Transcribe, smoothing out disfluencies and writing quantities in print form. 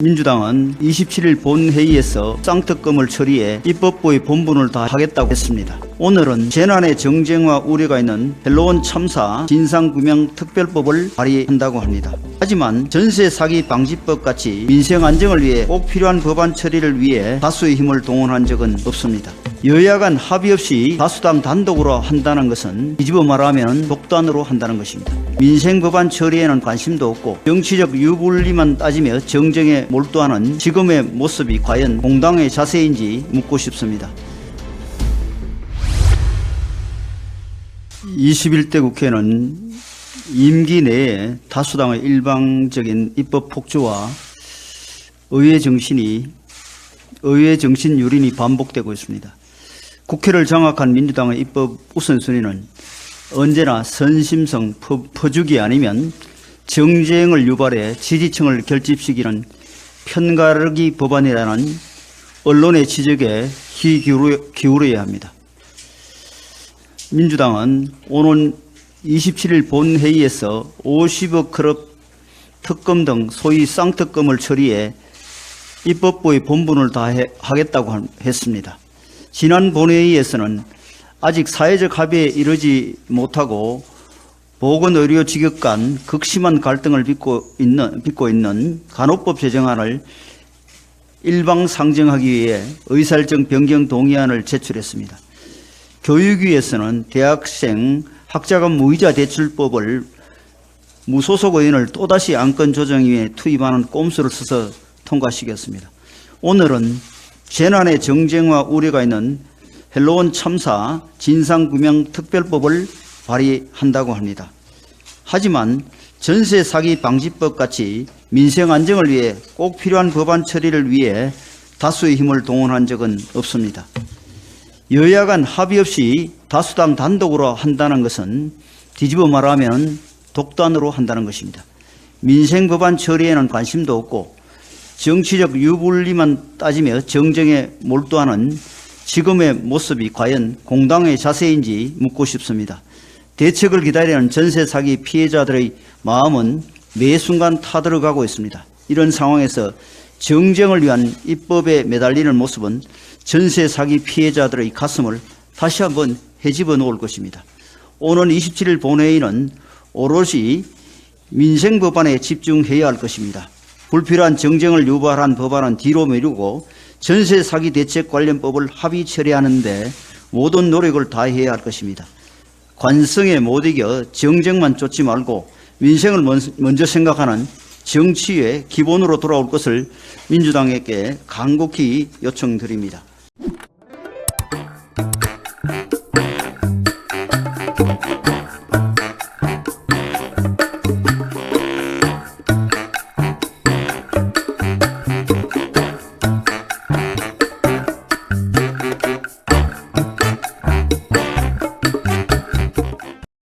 민주당은 27일 본회의에서 쌍특검을 처리해 입법부의 본분을 다하겠다고 했습니다. 오늘은 재난의 정쟁화 우려가 있는 헬로원 참사 진상규명특별법을 발의한다고 합니다. 하지만 전세 사기 방지법 같이 민생 안정을 위해 꼭 필요한 법안 처리를 위해 다수의 힘을 동원한 적은 없습니다. 여야 간 합의 없이 다수당 단독으로 한다는 것은 뒤집어 말하면 독단으로 한다는 것입니다. 민생 법안 처리에는 관심도 없고 정치적 유불리만 따지며 정쟁에 몰두하는 지금의 모습이 과연 공당의 자세인지 묻고 싶습니다. 21대 국회는 임기 내에 다수당의 일방적인 입법 폭주와 의회 정신 유린이 반복되고 있습니다. 국회를 장악한 민주당의 입법 우선순위는 언제나 선심성 퍼주기 아니면 정쟁을 유발해 지지층을 결집시키는 편가르기 법안이라는 언론의 지적에 귀 기울여야 합니다. 민주당은 오는 27일 본회의에서 50억 클럽 특검 등 소위 쌍특검을 처리해 입법부의 본분을 다하겠다고 했습니다. 지난 본회의에서는 아직 사회적 합의에 이르지 못하고 보건의료 직역 간 극심한 갈등을 빚고 있는 간호법 제정안을 일방상정하기 위해 의사일정 변경 동의안을 제출했습니다. 교육위에서는 대학생 학자금 무이자 대출법을 무소속 의원을 또다시 안건 조정위에 투입하는 꼼수를 써서 통과시켰습니다. 오늘은 재난의 정쟁화 우려가 있는 헬로원 참사 진상규명특별법을 발의한다고 합니다. 하지만 전세 사기 방지법 같이 민생 안정을 위해 꼭 필요한 법안 처리를 위해 다수의 힘을 동원한 적은 없습니다. 여야 간 합의 없이 다수당 단독으로 한다는 것은 뒤집어 말하면 독단으로 한다는 것입니다. 민생 법안 처리에는 관심도 없고 정치적 유불리만 따지며 정쟁에 몰두하는 지금의 모습이 과연 공당의 자세인지 묻고 싶습니다. 대책을 기다리는 전세 사기 피해자들의 마음은 매 순간 타들어가고 있습니다. 이런 상황에서 정쟁을 위한 입법에 매달리는 모습은 전세 사기 피해자들의 가슴을 다시 한번 헤집어 놓을 것입니다. 오는 27일 본회의는 오롯이 민생 법안에 집중해야 할 것입니다. 불필요한 정쟁을 유발한 법안은 뒤로 미루고 전세 사기 대책 관련법을 합의 처리하는 데 모든 노력을 다해야 할 것입니다. 관성에 못 이겨 정쟁만 쫓지 말고 민생을 먼저 생각하는 정치의 기본으로 돌아올 것을 민주당에게 간곡히 요청드립니다.